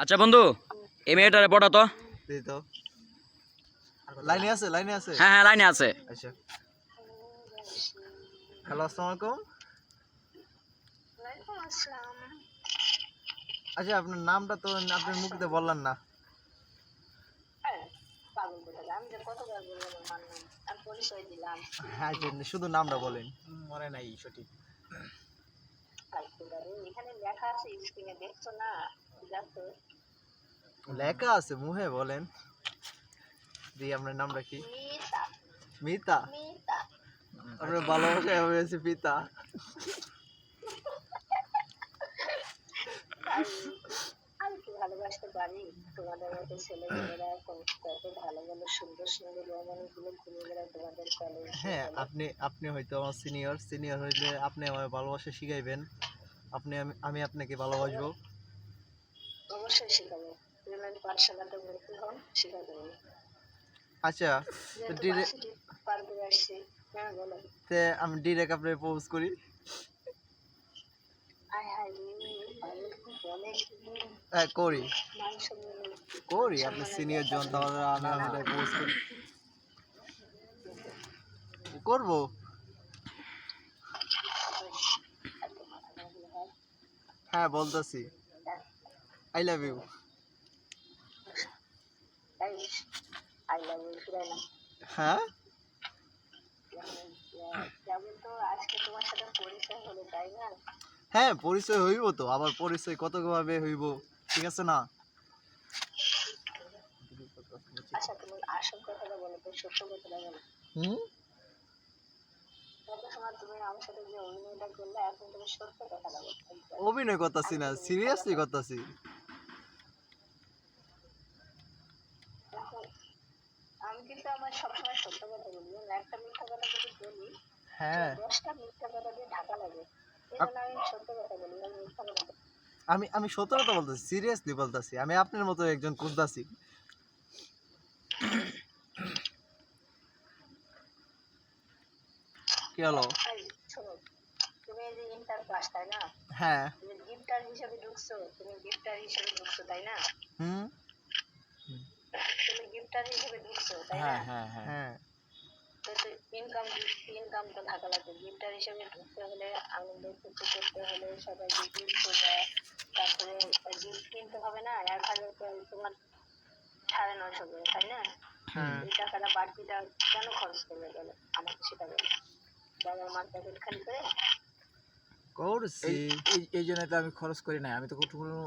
আচ্ছা বন্ধু, এই মেয়েটারে পটা তো। দিই তো। লাইনে আছে, লাইনে আছে। হ্যাঁ হ্যাঁ, লাইনে আছে। আচ্ছা, হ্যালো, আসসালামু আলাইকুম। আচ্ছা, আপনার নামটা তো আপনার মুখে বললেন না। হ্যাঁ, শুধু নামটা বলেন। মনে নাই সঠিক। লেখা আছে মুহে, বলেন। জি, আপনার নামটা কি? মিতা। আপনার ভালোবাসায় হয়েছে পিতা। ভালোবাসতে পারি তোমাদের মতো ছেলেমেয়েরা কত ভালো ভালো সুন্দর সুন্দর রমণীগুলো ঘুরে বেড়ায় তোমাদের কলেজ। হ্যাঁ, আপনি হয়তো আমার সিনিয়র হইলে আপনি আমার ভালোবাসা শিখাইবেন। আমি আপনাকে ভালোবাসবো। অবশ্যই শিখাবো। প্রেমের পাঠশালাতে ভর্তি হন, শিখাবো। আচ্ছা, তো পার করে আসছি। হ্যাঁ বলো। আমি ডিরেক্ট আপনাকে প্রপোজ করি। হ্যাঁ, করি আপনি সিনিয়র জন, তাহলে আমি আপনাকে প্রপোজ করি। করবো। হ্যাঁ, বলতেছি আই লাভ ইউ। হ্যাঁ, হ্যাঁ, পরিচয় হইব তো, আবার পরিচয় কত ভাবে হইব, ঠিক আছে না? আচ্ছা, তুমি আসল কথাটা বলো তো, সত্য কথাটা বলো। তুমি আমার সাথে যে অভিনয়টা করলে, এখন তুমি সত্য কথাটা বলো। অভিনয় করতেছি না, সিরিয়াসলি করতেছি। আমি কিন্তু আমার সবসময় সত্য কথা বলি, একটা মিথ্যা কথা যদি বলি, হ্যাঁ, 10টা মিথ্যা কথা দিয়ে ঢাকা লাগে। এজন্য আমি সত্য কথা বলি, আমি মিথ্যা কথা বলি। আমি সত্য কথা বলতেছি, সিরিয়াসলি বলতেছি। আমি আপনার মতো একজন খুঁজতেছি। কি হলো? শোনো, তুমি এই যে ইন্টার পাস, তাই না? হ্যাঁ। তুমি গিফটার হিসেবে ঢুকছো, তাই না? তুমি গিফটার হিসেবে ঢুকছো, তাই না? হ্যাঁ, হ্যাঁ, হ্যাঁ। তো ইনকাম তো থাকা লাগবে। গিফটার হিসেবে ঢুকতে হলে, আনন্দ ফুর্তি করতে হলে, সবাইকে গিফট করবে, তারপরে গিফট কিনতে হবে না 1,000 করে, তোমার 950 করে, তাই না? এই টাকাটা বাড়তিটা কেন খরচ করবে বলো, আমাকে সেটা বলো। বাবার মার প্যাকেট খালি করে করছি, এই জন্য তো আমি খরচ করি না। আমি তো কোনো